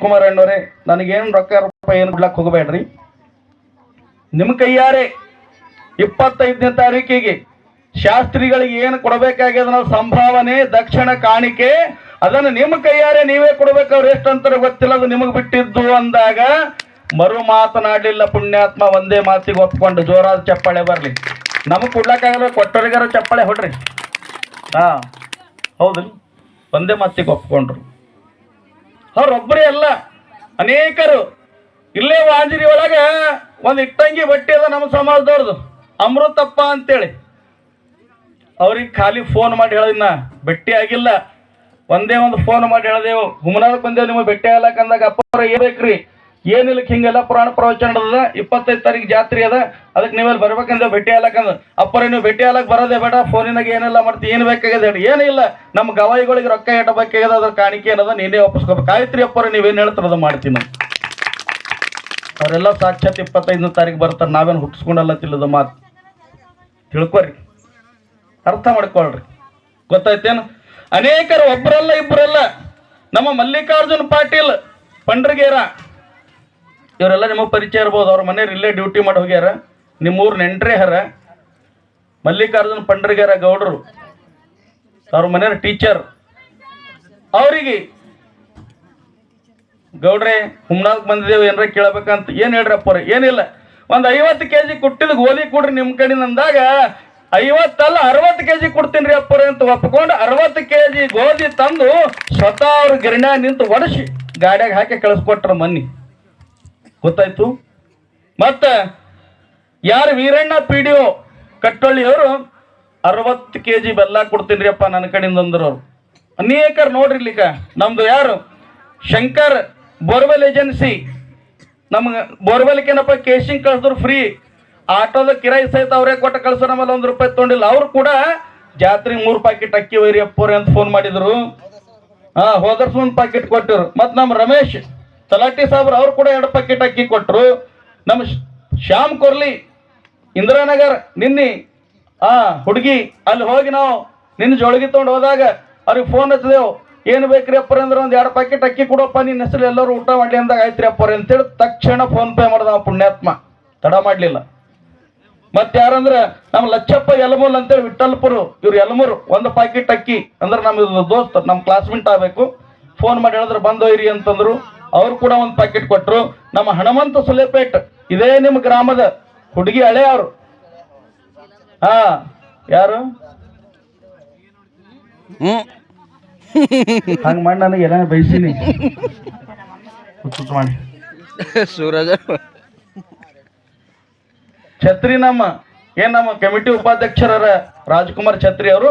ಕುಮಾರ್ ಅಣ್ಣವ್ರೆ, ನನಗೇನು ರೊಕ್ಕ ಏನು ಬಿಡ್ಲಕ್ಕೆ ಹೋಗಬೇಡ್ರಿ. ನಿಮ್ಮ ಕೈಯಾರೆ 25ನೇ ತಾರೀಕಿಗೆ ಶಾಸ್ತ್ರಿಗಳಿಗೆ ಏನು ಕೊಡಬೇಕಾಗ್ಯದ ನಾವು ಸಂಭಾವನೆ ದಕ್ಷಿಣ ಕಾಣಿಕೆ ಅದನ್ನು ನಿಮ್ಮ ಕೈಯಾರೆ ನೀವೇ ಕೊಡ್ಬೇಕು. ಅವ್ರು ಎಷ್ಟು ಅಂತಾರೆ ಗೊತ್ತಿಲ್ಲ, ಅದು ನಿಮಗೆ ಬಿಟ್ಟಿದ್ದು ಅಂದಾಗ ಮರು ಮಾತನಾಡಲಿಲ್ಲ ಪುಣ್ಯಾತ್ಮ. ಒಂದೇ ಮಾತಿಗೆ ಒಪ್ಕೊಂಡು ಜೋರಾದ ಚಪ್ಪಾಳೆ ಬರಲಿ. ನಮಗೆ ಕೊಡ್ಲಕ್ಕಾಗಲ್ಲ, ಕೊಟ್ಟರಿಗಾರ ಚಪ್ಪಾಳೆ ಹೊಡ್ರಿ. ಹೌದು, ಒಂದೇ ಮಾತಿಗೆ ಒಪ್ಕೊಂಡ್ರು. ಅವ್ರೊಬ್ಬರೇ ಅಲ್ಲ, ಅನೇಕರು. ಇಲ್ಲೇ ವಾಂಜಿರಿ ಒಳಗೆ ಒಂದು ಇಟ್ಟಂಗಿ ಬಟ್ಟೆ ಅದ ನಮ್ಮ ಸಮಾಜದವ್ರದ್ದು, ಅಮೃತಪ್ಪ ಅಂತೇಳಿ. ಅವ್ರಿಗೆ ಖಾಲಿ ಫೋನ್ ಮಾಡಿ ಹೇಳಿದ್ನ ಭೇಟಿ ಆಗಿಲ್ಲ. ಒಂದೇ ಒಂದು ಫೋನ್ ಮಾಡಿ ಹೇಳಿದೆವು, ಹುಮನಾದಕ್ಕೆ ಬಂದೇವು ನಿಮಗೆ ಭೇಟಿ ಆಗ್ಲಕ್ಕ ಅಂದಾಗ, ಅಪ್ಪರ ಏನ್ ಬೇಕ್ರಿ? ಏನಿಲ್ಲಕ್ಕೆ ಹಿಂಗೆಲ್ಲ ಪುರಾಣ ಪ್ರವಚನ ಅದ, 25 ತಾರೀಕು ಜಾತ್ರೆ ಅದ, ಅದಕ್ಕೆ ನೀವೆಲ್ಲ ಬರ್ಬೇಕಂದ್ರೆ ಭೇಟಿ ಆಗ್ಲಕ್ಕಂದ. ಅಪ್ಪರ ನೀವು ಭೇಟಿ ಆಗ್ಲಕ್ಕೆ ಬರೋದೇ ಬೇಡ, ಫೋನಿನಾಗ ಏನೆಲ್ಲ ಮಾಡ್ತೀವಿ, ಏನು ಬೇಕಾಗಿದೆ ಹೇಳಿ. ಏನಿಲ್ಲ, ನಮ್ಮ ಗವಾಯಿಗಳಿಗೆ ರೊಕ್ಕ ಇಡಬೇಕಾಗ್ಯದ, ಅದ್ರ ಕಾಣಿಕೆ ಏನದ ನೀನೇ ಒಪ್ಪಿಸ್ಕೋಬೇಕು. ಆಯ್ತ್ರಿ ಅಪ್ಪರ ನೀವೇನು ಹೇಳ್ತಾರ ಅದು ಮಾಡ್ತೀನಿ. ಅವರೆಲ್ಲ ಸಾಕ್ಷಾತ್ 25ನೇ ತಾರೀಕು ಬರ್ತಾರೆ. ನಾವೇನು ಹುಟ್ಟಿಸ್ಕೊಂಡಲ್ಲ ತಿಲ್ಲದ ಮಾತು ತಿಳ್ಕೊರಿ, ಅರ್ಥ ಮಾಡ್ಕೊಳ್ರಿ. ಗೊತ್ತಾಯ್ತೇನು? ಅನೇಕರು, ಒಬ್ಬರಲ್ಲ ಇಬ್ಬರಲ್ಲ. ನಮ್ಮ ಮಲ್ಲಿಕಾರ್ಜುನ್ ಪಾಟೀಲ್ ಪಂಡ್ರಗೇರ, ಇವರೆಲ್ಲ ನಿಮಗೆ ಪರಿಚಯ ಇರ್ಬೋದು. ಅವ್ರ ಮನೆಯವ್ರು ಇಲ್ಲೇ ಡ್ಯೂಟಿ ಮಾಡಿ ಹೋಗ್ಯಾರ, ನಿಮ್ಮೂರು ನೆಂಟ್ರೇ ಹರ. ಮಲ್ಲಿಕಾರ್ಜುನ್ ಪಂಡ್ರಗೇರ ಗೌಡ್ರು, ಅವ್ರ ಮನೆಯವ್ರ ಟೀಚರ್. ಅವರಿಗೆ ಗೌಡ್ರೆ ಹುಮ್ನಾಕ್ ಬಂದಿದ್ದೇವೆ, ಏನಾರ ಕೇಳಬೇಕಂತ. ಏನು ಹೇಳ್ರಿ ಅಪ್ಪರ? ಏನಿಲ್ಲ, ಒಂದು 50 kg ಕುಟ್ಟಿದ ಗೋಧಿ ಕೊಡ್ರಿ ನಿಮ್ಮ ಕಡೆ ಅಂದಾಗ, 50 ಅಲ್ಲ 60 kg ಕೊಡ್ತೀನಿ ರೀ ಅಪ್ಪರ ಅಂತ ಒಪ್ಕೊಂಡು 60 kg ಗೋಧಿ ತಂದು ಸ್ವತಃ ಅವ್ರ ಗಿರಣ್ಯಾಗ ನಿಂತು ಒಡಿಸಿ ಗಾಡಿಯಾಗ ಹಾಕಿ ಕಳಿಸ್ಕೊಟ್ರ ಮನ್ನಿ. ಗೊತ್ತಾಯ್ತು? ಮತ್ತೆ ಯಾರು ವೀರಣ್ಣ PDO ಕಟ್ಟೊಳ್ಳಿಯವರು 60 kg ಬೆಲ್ಲ ಕೊಡ್ತೀನಿ ರೀ ಅಪ್ಪ ನನ್ನ ಕಡೆಯಿಂದ ಅಂದ್ರು. ಅವ್ರು ಅನೇಕರು ನೋಡ್ರಿ. ಇಲ್ಲಿಕ ನಮ್ದು ಯಾರು ಶಂಕರ್ ಬೋರ್ವೆಲ್ ಏಜೆನ್ಸಿ, ನಮ್ಗೆ ಬೋರ್ವೆಲ್ಕೇನಪ್ಪ ಕೇಶಿಂಗ್ ಕಳಿಸಿದ್ರು ಫ್ರೀ. ಆಟೋದ ಕಿರಾಯಿ ಸಹಿತ ಅವರೇ ಕೊಟ್ಟು ಕಳ್ಸೋ, ನಮ್ಮಲ್ಲಿ 1 ರೂಪಾಯಿ ತೊಗೊಂಡಿಲ್ಲ. ಅವ್ರು ಕೂಡ ಜಾತ್ರೆಗೆ 3 ಪ್ಯಾಕೆಟ್ ಅಕ್ಕಿ ಒಯ್ರಿ ಅಪ್ಪೋರಿ ಅಂತ ಫೋನ್ ಮಾಡಿದ್ರು. ಹೋದರ್ಸ್ 1 ಪ್ಯಾಕೆಟ್ ಕೊಟ್ಟರು. ಮತ್ತು ನಮ್ಮ ರಮೇಶ್ ತಲಾಟಿ ಸಾಬ್ರು ಅವ್ರು ಕೂಡ 2 ಪ್ಯಾಕೆಟ್ ಅಕ್ಕಿ ಕೊಟ್ಟರು. ನಮ್ಮ ಶ್ಯಾಮ್ ಕೊರ್ಲಿ ಇಂದಿರಾನಗರ್ ನಿನ್ನೆ ಹುಡುಗಿ ಅಲ್ಲಿ ಹೋಗಿ ನಾವು ನಿನ್ನ ಜೋಳಿಗೆ ತೊಗೊಂಡು ಹೋದಾಗ ಅವ್ರಿಗೆ ಫೋನ್ ಹಚ್ಚಿದೆವು. ಏನು ಬೇಕ್ರಿ ಅಪ್ಪರ ಅಂದ್ರೆ ಒಂದು 2 ಪ್ಯಾಕೆಟ್ ಅಕ್ಕಿ ಕೊಡಪ್ಪ, ನಿನ್ನ ಹೆಸರು ಎಲ್ಲರೂ ಊಟ ಮಾಡಲಿ ಅಂದಾಗ ಆಯ್ತ್ರಿ ಅಪ್ಪರ ಅಂತೇಳಿ ತಕ್ಷಣ ಫೋನ್ ಪೇ ಮಾಡ್ದ ಪುಣ್ಯಾತ್ಮ, ತಡ ಮಾಡಲಿಲ್ಲ. ಮತ್ತೆ ಯಾರಂದ್ರೆ ನಮ್ಮ ಲಚ್ಚಪ್ಪ ಯಲಮೂಲ್ ಅಂತೇಳಿ ವಿಠಲ್ಪುರು, ಇವ್ರು ಯಲಮೂರು. 1 ಪ್ಯಾಕೆಟ್ ಅಕ್ಕಿ ಅಂದ್ರೆ ನಮ್ಮ ದೋಸ್ತ, ನಮ್ಮ ಕ್ಲಾಸ್ಮೇಟ್ ಆಗಬೇಕು. ಫೋನ್ ಮಾಡಿ ಹೇಳಿದ್ರೆ ಬಂದೋಯ್ರಿ ಅಂತಂದ್ರು. ಅವ್ರು ಕೂಡ 1 ಪ್ಯಾಕೆಟ್ ಕೊಟ್ಟರು. ನಮ್ಮ ಹನುಮಂತ ಸುಲೇಪೇಟ್, ಇದೇ ನಿಮ್ಮ ಗ್ರಾಮದ ಹುಡುಗಿ ಹಳೆ ಅವರು. ಯಾರು ಹಂಗ ಮಾಡಿ ನನಗೆ ಎಲ್ಲ ಬಯಸಿನಿ ಮಾಡಿ ಸೂರಜ ಛತ್ರಿ. ನಮ್ಮ ಕಮಿಟಿ ಉಪಾಧ್ಯಕ್ಷರ ರಾಜ್ಕುಮಾರ್ ಛತ್ರಿ ಅವರು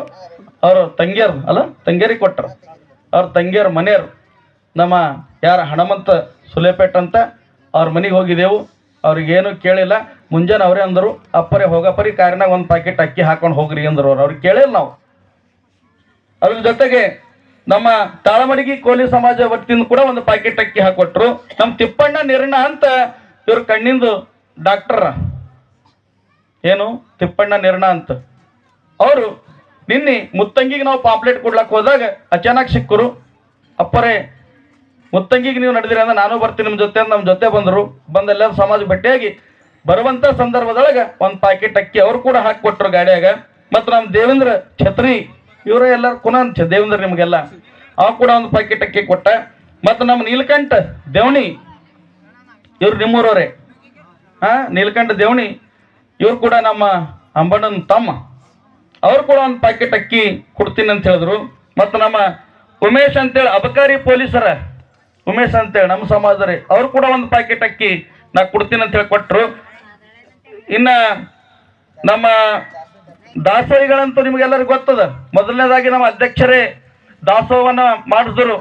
ತಂಗಿಯರು ಅಲ್ಲ, ತಂಗಿಯರಿಗೆ ಕೊಟ್ಟರು. ಅವ್ರ ತಂಗಿಯರ ಮನೆಯವರು ನಮ್ಮ ಯಾರ ಹನುಮಂತ ಸುಲೇಪೇಟ್ ಅಂತ ಅವ್ರ ಮನೆಗೆ ಹೋಗಿದ್ದೆವು. ಅವ್ರಿಗೇನು ಕೇಳಿಲ್ಲ. ಮುಂಜಾನೆ ಅವರೇ ಅಂದರು, ಅಪ್ಪರೇ ಹೋಗಪ್ಪರಿ ಕಾರಿನಾಗ 1 ಪ್ಯಾಕೆಟ್ ಅಕ್ಕಿ ಹಾಕೊಂಡು ಹೋಗ್ರಿ ಅಂದರು. ಅವ್ರಿಗೆ ಕೇಳಿಲ್ಲ ನಾವು. ಅದ್ರ ಜೊತೆಗೆ ನಮ್ಮ ತಾಳಮಡಿಗಿ ಕೋಲಿ ಸಮಾಜ ವತಿಯಿಂದ ಕೂಡ 1 ಪ್ಯಾಕೆಟ್ ಅಕ್ಕಿ ಹಾಕೊಟ್ರು. ನಮ್ಮ ತಿಪ್ಪಣ್ಣ ನಿರ್ಣ ಅಂತ ಇವ್ರ ಕಣ್ಣಿಂದು ಡಾಕ್ಟರ್, ಏನು ತಿಪ್ಪಣ್ಣ ನಿರ್ಣ ಅಂತ, ಅವರು ನಿನ್ನೆ ಮುತ್ತಂಗಿಗೆ ನಾವು ಪಾಂಪ್ಲೆಟ್ ಕೊಡ್ಲಕ್ಕೆ ಹೋದಾಗ ಅಚಾನಕ್ ಸಿಕ್ಕರು. ಅಪ್ಪರೇ ಮುತ್ತಂಗಿಗೆ ನೀವು ನಡೆದಿರಿ ಅಂದ್ರೆ ನಾನು ಬರ್ತೀನಿ ನಿಮ್ಮ ಜೊತೆ. ನಮ್ಮ ಜೊತೆ ಬಂದರು. ಬಂದೆಲ್ಲ ಸಮಾಜ ಭೇಟಿಯಾಗಿ ಬರುವಂಥ ಸಂದರ್ಭದೊಳಗೆ 1 ಪ್ಯಾಕೆಟ್ ಅಕ್ಕಿ ಅವ್ರು ಕೂಡ ಹಾಕಿಕೊಟ್ರು ಗಾಡಿಯಾಗ. ಮತ್ತು ನಮ್ಮ ದೇವೇಂದ್ರ ಛತ್ರಿ ಇವರೇ ಎಲ್ಲರೂ ಕುನಾನ್ ದೇವೇಂದ್ರ ನಿಮಗೆಲ್ಲ ಅವ ಕೂಡ 1 ಪ್ಯಾಕೆಟ್ ಅಕ್ಕಿ ಕೊಟ್ಟ. ಮತ್ತು ನಮ್ಮ ನೀಲಕಂಠ ದೇವಣಿ ಇವ್ರು ನಿಮ್ಮೂರವರೇ, ನೀಲಕಂಠ ದೇವಣಿ ಇವ್ರು ಕೂಡ ನಮ್ಮ ಅಂಬಣ್ಣನ ತಮ್ಮ, ಅವ್ರು ಕೂಡ 1 ಪ್ಯಾಕೆಟ್ ಅಕ್ಕಿ ಕೊಡ್ತೀನಿ ಅಂತ ಹೇಳಿದ್ರು. ಮತ್ತು ನಮ್ಮ ಉಮೇಶ್ ಅಂತೇಳಿ ಅಬಕಾರಿ ಪೊಲೀಸರ ಉಮೇಶ್ ಅಂತೇಳಿ ನಮ್ಮ ಸಮಾಜರೇ, ಅವ್ರು ಕೂಡ 1 ಪ್ಯಾಕೆಟ್ ಅಕ್ಕಿ ನಾ ಕೊಡ್ತೀನಿ ಅಂತ ಹೇಳಿ ಕೊಟ್ಟರು. ಇನ್ನು ನಮ್ಮ ದಾಸೋಹಿಗಳಂತೂ ನಿಮಗೆಲ್ಲರಿಗೂ ಗೊತ್ತದ. ಮೊದಲನೇದಾಗಿ ನಮ್ಮ ಅಧ್ಯಕ್ಷರೇ ದಾಸೋಹವನ್ನು ಮಾಡಿಸಿದ್ರು.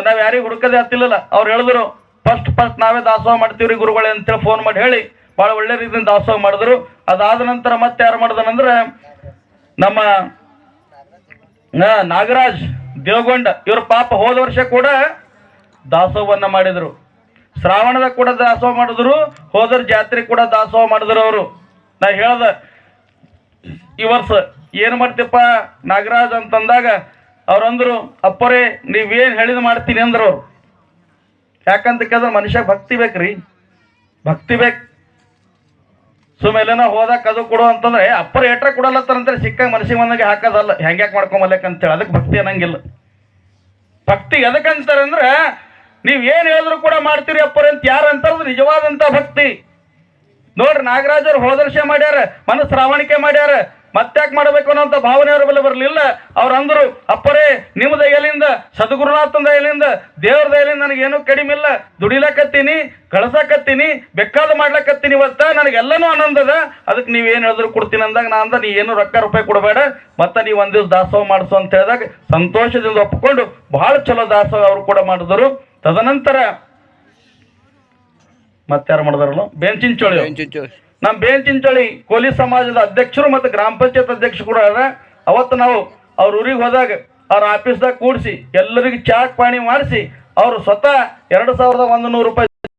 ನಾವು ಯಾರಿಗೂ ಹುಡುಕದೆ ಹತ್ತಿಲ್ಲ. ಅವ್ರು ಹೇಳಿದ್ರು ಫಸ್ಟ್ ನಾವೇ ದಾಸೋಹ ಮಾಡ್ತೀವ್ರಿ ಗುರುಗಳೇ ಅಂತೇಳಿ ಫೋನ್ ಮಾಡಿ ಹೇಳಿ ಭಾಳ ಒಳ್ಳೆ ರೀತಿಯಿಂದ ದಾಸೋಹ ಮಾಡಿದ್ರು. ಅದಾದ ನಂತರ ಮತ್ತೆ ಯಾರು ಮಾಡಿದನಂದ್ರೆ ನಮ್ಮ ನಾಗರಾಜ್ ದೇವಗೊಂಡ ಇವ್ರ ಪಾಪ ಹೋದ ವರ್ಷ ಕೂಡ ದಾಸೋಹವನ್ನು ಮಾಡಿದರು. ಶ್ರಾವಣದಾಗ ಕೂಡ ದಾಸೋಹ ಮಾಡಿದ್ರು, ಹೋದ್ರ ಜಾತ್ರೆ ಕೂಡ ದಾಸೋಹ ಮಾಡಿದ್ರು ಅವರು. ನಾ ಹೇಳ್ದ ಈ ವರ್ಷ ಏನು ಮಾಡ್ತೀಪ್ಪ ನಾಗರಾಜ್ ಅಂತಂದಾಗ ಅವ್ರಂದ್ರು, ಅಪ್ಪರೇ ನೀವೇನು ಹೇಳಿದ್ ಮಾಡ್ತೀನಿ ಅಂದ್ರು ಅವ್ರು. ಯಾಕಂತ ಕೇಳಿದ್ರೆ ಮನುಷ್ಯ ಭಕ್ತಿ ಬೇಕ್ರಿ, ಭಕ್ತಿ ಬೇಕು. ಸುಮ್ಮೆಲೆನ ಹೋದಾಗ ಅದು ಕೊಡು ಅಂತಂದ್ರೆ ಅಪ್ಪರ ಏಟ್ರ ಕೊಡಲ್ಲತ್ತಾರಂತಾರೆ, ಸಿಕ್ಕಾಗ ಮನಸ್ಸಿಗೆ ಬಂದಾಗ ಹಾಕೋದಲ್ಲ, ಹೆಂಗ್ಯಾಕೆ ಮಾಡ್ಕೊಂಬಲ್ಲಕ್ಕಂತೇಳಿ. ಅದಕ್ಕೆ ಭಕ್ತಿ ಅನ್ನಂಗಿಲ್ಲ. ಭಕ್ತಿ ಎದಕ್ಕಂತಾರೆ ಅಂದ್ರೆ ನೀವು ಏನು ಹೇಳಿದ್ರು ಕೂಡ ಮಾಡ್ತೀರಿ ಅಪ್ಪರ ಅಂತ ಯಾರು ಅಂತಾರೆ ನಿಜವಾದಂಥ ಭಕ್ತಿ. ನೋಡ್ರಿ, ನಾಗರಾಜರು ಹೋದ ವರ್ಷ ಮಾಡ್ಯಾರ, ಮನಸ್ಸು ರಾವಣಿಕೆ ಮಾಡ್ಯಾರ, ಮತ್ತ್ಯಾಕೆ ಮಾಡಬೇಕು ಅನ್ನೋಂಥ ಭಾವನೆ ಅವ್ರ ಬಳಿ ಬರಲಿಲ್ಲ. ಅವ್ರು ಅಂದರು, ಅಪ್ಪರೇ ನಿಮ್ಮ ದಯಲಿಂದ, ಸದ್ಗುರುನಾಥನ ದಯಲಿಂದ, ದೇವ್ರ ದಯಲಿಂದ ನನಗೇನು ಕಡಿಮೆ ಇಲ್ಲ, ದುಡಿಲಕತ್ತೀನಿ, ಕಳ್ಸಕತ್ತೀನಿ, ಬೇಕಾದ ಮಾಡ್ಲಕತ್ತೀನಿ, ಇವತ್ತ ನನಗೆಲ್ಲನೂ ಆನಂದದ, ಅದಕ್ಕೆ ನೀವೇನು ಹೇಳಿದ್ರು ಕೊಡ್ತೀನಿ ಅಂದಾಗ ನಾ ಅಂದ, ನೀ ಏನು ರೊಕ್ಕ ರೂಪಾಯಿ ಕೊಡಬೇಡ, ಮತ್ತೆ ನೀವು ಒಂದು ದಿವಸ ದಾಸೋಹ ಮಾಡಿಸು ಅಂತ ಹೇಳಿದಾಗ ಸಂತೋಷದಿಂದ ಒಪ್ಪಿಕೊಂಡು ಬಹಳ ಚಲೋ ದಾಸೋಹ ಅವರು ಕೂಡ ಮಾಡಿದರು. ತದನಂತರ ಮತ್ತಾರು ಮಾಡಿದಾರಲ್ಲ ಬೇಂಚಿಂಚೋಳಿ, ನಮ್ಮ ಬೇಂಚಿಂಚೋಳಿ ಕೋಲಿ ಸಮಾಜದ ಅಧ್ಯಕ್ಷರು ಮತ್ತು ಗ್ರಾಮ ಪಂಚಾಯತ್ ಅಧ್ಯಕ್ಷರು ಕೂಡ ಅದ. ಅವತ್ತು ನಾವು ಅವ್ರ ಊರಿಗೆ ಹೋದಾಗ ಅವ್ರ ಆಫೀಸ್ದಾಗ ಕೂಡಿಸಿ ಎಲ್ಲರಿಗೆ ಚಾಕ್ ಪಾಣಿ ಮಾಡಿಸಿ ಅವರು ಸ್ವತಃ 2100 ರೂಪಾಯಿ